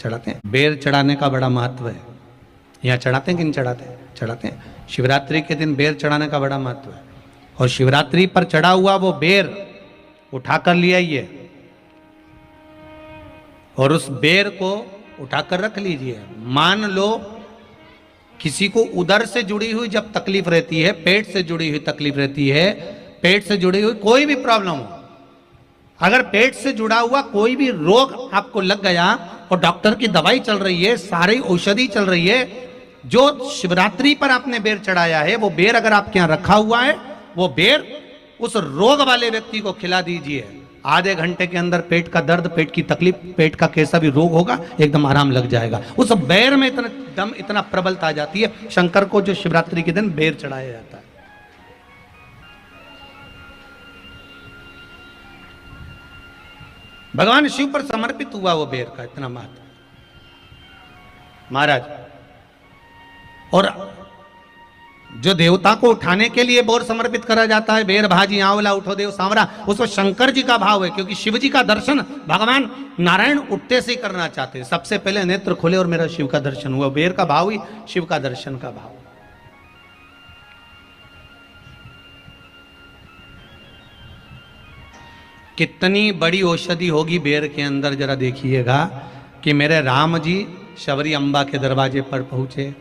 चढ़ाते हैं। बेर चढ़ाने का बड़ा महत्व है। यहाँ चढ़ाते हैं कि नहीं चढ़ाते? चढ़ाते हैं। शिवरात्रि के दिन बेर चढ़ाने का बड़ा महत्व है। और शिवरात्रि पर चढ़ा हुआ वो बेर उठाकर ले आइए और उस बेर को उठाकर रख लीजिए। मान लो किसी को उदर से जुड़ी हुई जब तकलीफ रहती है, पेट से जुड़ी हुई तकलीफ रहती है, पेट से जुड़ी हुई कोई भी प्रॉब्लम हो, अगर पेट से जुड़ा हुआ कोई भी रोग आपको लग गया और डॉक्टर की दवाई चल रही है, सारी औषधि चल रही है, जो शिवरात्रि पर आपने बेर चढ़ाया है वो बेर अगर आपके यहां रखा हुआ है, वो बेर उस रोग वाले व्यक्ति को खिला दीजिए। आधे घंटे के अंदर पेट का दर्द, पेट की तकलीफ, पेट का कैसा भी रोग होगा एकदम आराम लग जाएगा। उस बेर में इतना दम, इतना प्रबलता आ जाती है। शंकर को जो शिवरात्रि के दिन बेर चढ़ाया जाता है। भगवान शिव पर समर्पित हुआ वो बेर का इतना महत्व महाराज। और जो देवता को उठाने के लिए बोर समर्पित करा जाता है, बेर भाजी आंवला उठो देव सांवरा, उसमें शंकर जी का भाव है, क्योंकि शिव जी का दर्शन भगवान नारायण उठते से ही करना चाहते हैं। सबसे पहले नेत्र खोले और मेरा शिव का दर्शन हुआ। बेर का भाव ही शिव का दर्शन का भाव। कितनी बड़ी औषधि होगी बेर के अंदर, जरा देखिएगा कि मेरे राम जी शबरी अम्बा के दरवाजे पर पहुंचे।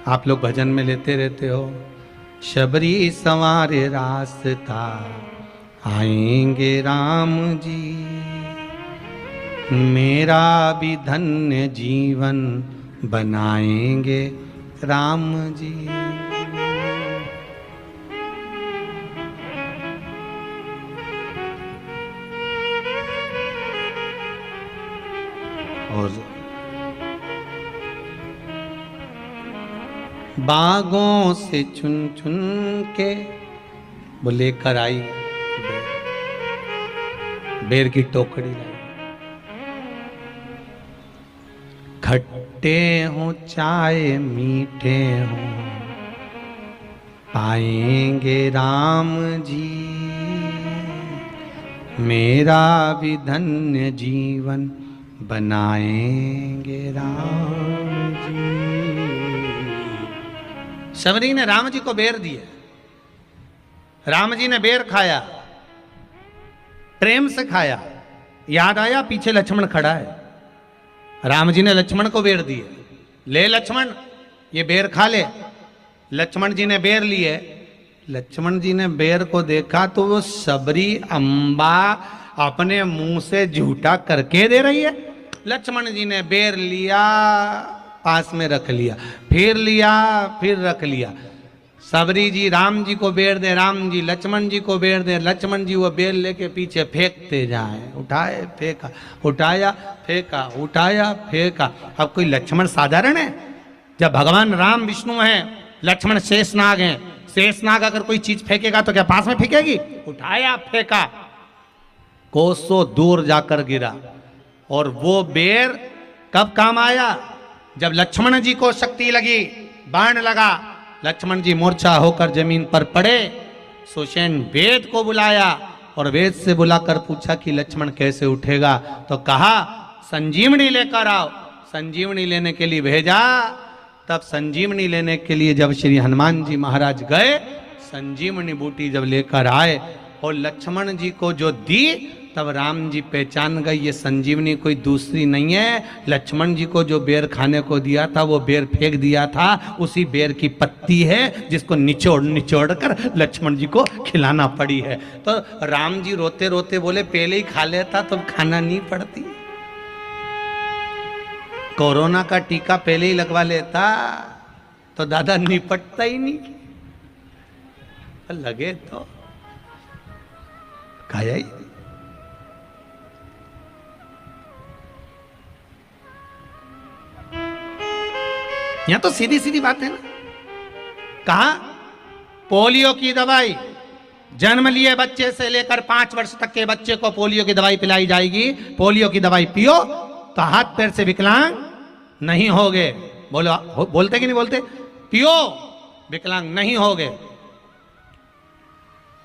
आप लोग भजन में लेते रहते हो, शबरी संवारे रास्ता आएंगे राम जी, मेरा भी धन्य जीवन बनाएंगे राम जी। और बागों से चुन चुन के वो लेकर आई बेर की टोकरी लाई। खट्टे हो चाहे मीठे हो पाएंगे राम जी, मेरा भी धन्य जीवन बनाएंगे राम जी। शबरी ने राम जी को बेर दिए, राम जी ने बेर खाया, प्रेम से खाया। याद आया पीछे लक्ष्मण खड़ा है, राम जी ने लक्ष्मण को बेर दिए, ले लक्ष्मण ये बेर खा ले। लक्ष्मण जी ने बेर लिए। लक्ष्मण जी ने बेर को देखा तो वो शबरी अम्बा अपने मुंह से झूठा करके दे रही है। लक्ष्मण जी ने बेर लिया, पास में रख लिया, फिर लिया, फिर रख लिया। शबरी जी राम जी को बेर दे, राम जी लक्ष्मण जी को बेर दे, लक्ष्मण जी वो बेर लेके पीछे फेंकते जाए। उठाए फेंका, उठाया फेंका, उठाया फेंका। अब कोई लक्ष्मण साधारण है? जब भगवान राम विष्णु हैं, लक्ष्मण शेषनाग हैं। शेषनाग अगर कोई चीज फेंकेगा तो क्या पास में फेंकेगी? उठाया फेंका, कोसों दूर जाकर गिरा। और वो बेर कब काम आया? जब लक्ष्मण जी को शक्ति लगी, बाण लगा, लक्ष्मण जी मूर्छा होकर जमीन पर पड़े। सुषेण वेद को बुलाया और वेद से बुलाकर पूछा कि लक्ष्मण कैसे उठेगा? तो कहा संजीवनी लेकर आओ। संजीवनी लेने के लिए भेजा। तब संजीवनी लेने के लिए जब श्री हनुमान जी महाराज गए, संजीवनी बूटी जब लेकर आए और लक्ष्मण जी को जो दी, तब राम जी पहचान गए ये संजीवनी कोई दूसरी नहीं है। लक्ष्मण जी को जो बेर खाने को दिया था वो बेर फेंक दिया था, उसी बेर की पत्ती है जिसको निचोड़ निचोड़ कर लक्ष्मण जी को खिलाना पड़ी है। तो राम जी रोते रोते बोले पहले ही खा लेता तो खाना नहीं पड़ती। कोरोना का टीका पहले ही लगवा लेता तो दादा निपटता ही नहीं, लगे तो खाया ही। यहां तो सीधी सीधी बात है ना। कहा पोलियो की दवाई जन्म लिए बच्चे से लेकर 5 वर्ष तक के बच्चे को पोलियो की दवाई पिलाई जाएगी। पोलियो की दवाई पियो तो हाथ पैर से विकलांग नहीं होगे। बोलो, बोलते कि नहीं बोलते? पियो विकलांग नहीं होगे।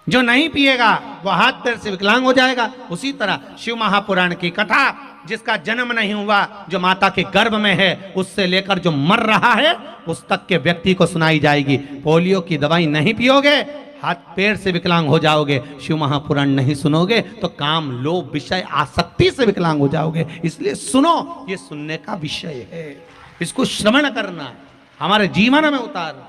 जो नहीं पिएगा वो हाथ पैर से विकलांग हो जाएगा। उसी तरह शिव महापुराण की कथा जिसका जन्म नहीं हुआ, जो माता के गर्भ में है, उससे लेकर जो मर रहा है उस तक के व्यक्ति को सुनाई जाएगी। पोलियो की दवाई नहीं पियोगे, हाथ पैर से विकलांग हो जाओगे। शिव महापुराण नहीं सुनोगे तो काम, लोभ, विषय, आसक्ति से विकलांग हो जाओगे। इसलिए सुनो, ये सुनने का विषय है, इसको श्रवण करना, हमारे जीवन में उतारना।